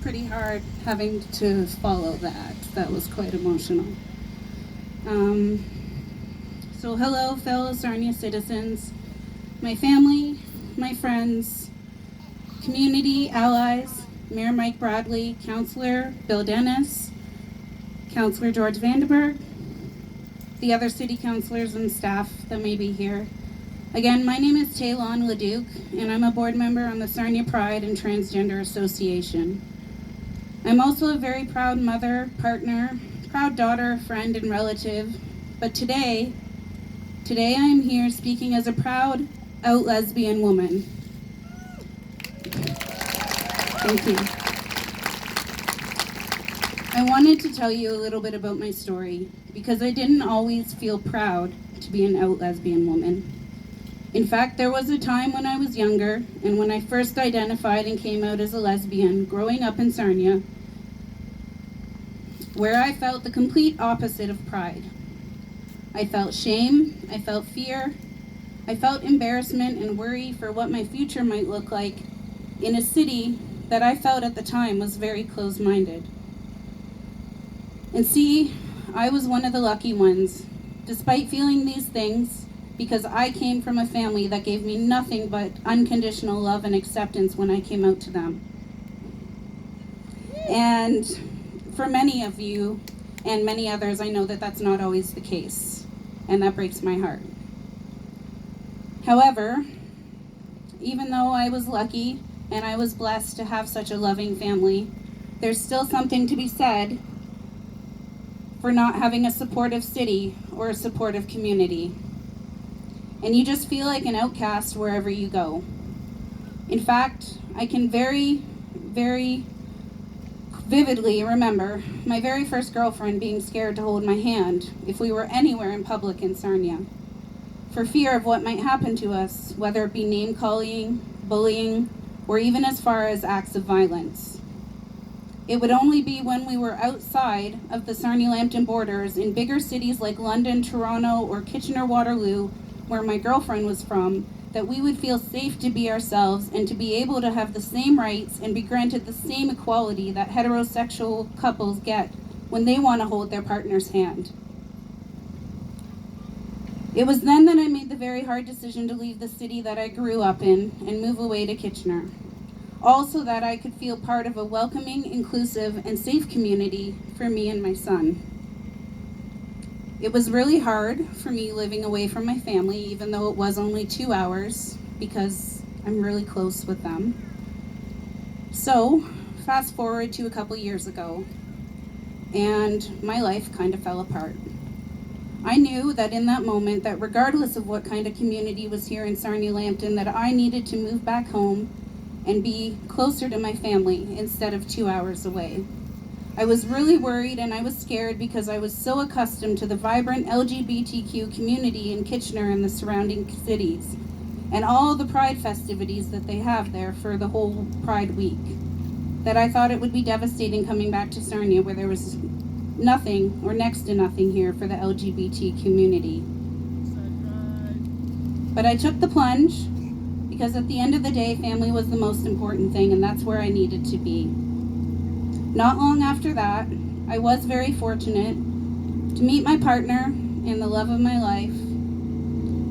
pretty hard having to follow that. That was quite emotional. So hello, fellow Sarnia citizens, my family, my friends, community, allies, Mayor Mike Bradley, Councillor Bill Dennis, Councillor George Vandenberg, the other city councillors and staff that may be here. Again, my name is Taylon Leduc, and I'm a board member on the Sarnia Pride and Transgender Association. I'm also a very proud mother, partner, proud daughter, friend, and relative, but today I am here speaking as a proud out lesbian woman. Thank you. I wanted to tell you a little bit about my story because I didn't always feel proud to be an out lesbian woman. In fact, there was a time when I was younger and when I first identified and came out as a lesbian growing up in Sarnia, where I felt the complete opposite of pride. I felt shame, I felt fear, I felt embarrassment and worry for what my future might look like in a city that I felt at the time was very closed-minded. And see, I was one of the lucky ones, despite feeling these things, because I came from a family that gave me nothing but unconditional love and acceptance when I came out to them. And for many of you and many others, I know that that's not always the case, and that breaks my heart. However, even though I was lucky and I was blessed to have such a loving family, there's still something to be said for not having a supportive city or a supportive community. And you just feel like an outcast wherever you go. In fact, I can very, very vividly remember my very first girlfriend being scared to hold my hand if we were anywhere in public in Sarnia, for fear of what might happen to us, whether it be name-calling, bullying, or even as far as acts of violence. It would only be when we were outside of the Sarnia-Lambton borders in bigger cities like London, Toronto, or Kitchener-Waterloo, where my girlfriend was from, that we would feel safe to be ourselves and to be able to have the same rights and be granted the same equality that heterosexual couples get when they want to hold their partner's hand. It was then that I made the very hard decision to leave the city that I grew up in and move away to Kitchener, all so that I could feel part of a welcoming, inclusive, and safe community for me and my son. It was really hard for me living away from my family, even though it was only 2 hours, because I'm really close with them. So, fast forward to a couple years ago, and my life kind of fell apart. I knew that in that moment, that regardless of what kind of community was here in Sarnia-Lambton, that I needed to move back home and be closer to my family instead of 2 hours away. I was really worried and I was scared because I was so accustomed to the vibrant LGBTQ community in Kitchener and the surrounding cities, and all the Pride festivities that they have there for the whole Pride week, that I thought it would be devastating coming back to Sarnia where there was nothing or next to nothing here for the LGBT community. But I took the plunge because at the end of the day, family was the most important thing, and that's where I needed to be. Not long after that, I was very fortunate to meet my partner and the love of my life,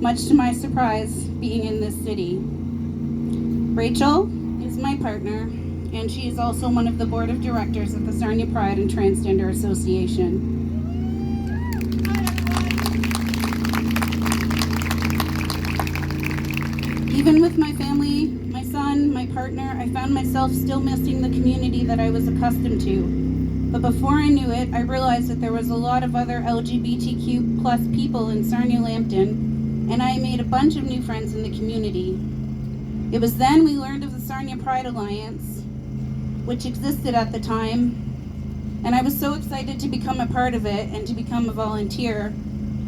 much to my surprise being in this city. Rachel is my partner, and she is also one of the board of directors of the Sarnia Pride and Transgender Association. Even with my family, my son, my partner, I found myself still missing the community that I was accustomed to. But before I knew it, I realized that there was a lot of other LGBTQ plus people in Sarnia-Lambton, and I made a bunch of new friends in the community. It was then we learned of the Sarnia Pride Alliance, which existed at the time, and I was so excited to become a part of it and to become a volunteer,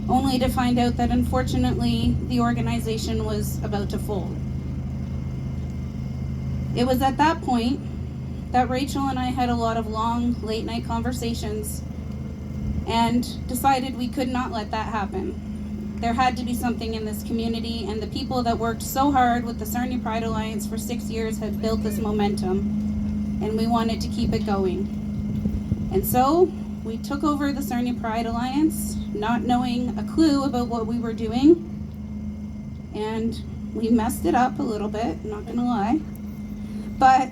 only to find out that unfortunately the organization was about to fold. It was at that point that Rachel and I had a lot of long, late-night conversations and decided we could not let that happen. There had to be something in this community, and the people that worked so hard with the Sarnia Pride Alliance for 6 years had built this momentum. and we wanted to keep it going. And so we took over the Sarnia Pride Alliance, not knowing a clue about what we were doing, and we messed it up a little bit, not gonna lie, but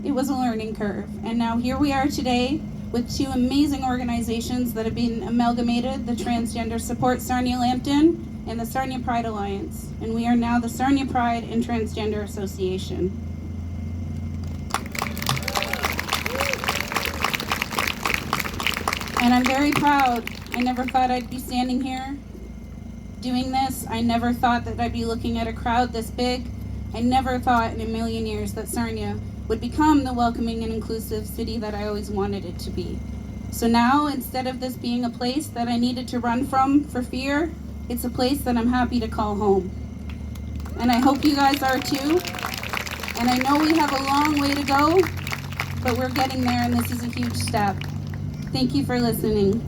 it was a learning curve. And now here we are today with two amazing organizations that have been amalgamated, the Transgender Support Sarnia Lambton and the Sarnia Pride Alliance. And we are now the Sarnia Pride and Transgender Association. And I'm very proud. I never thought I'd be standing here doing this. I never thought that I'd be looking at a crowd this big. I never thought in a million years that Sarnia would become the welcoming and inclusive city that I always wanted it to be. So now, instead of this being a place that I needed to run from for fear, it's a place that I'm happy to call home. And I hope you guys are too. And I know we have a long way to go, but we're getting there, and this is a huge step. Thank you for listening.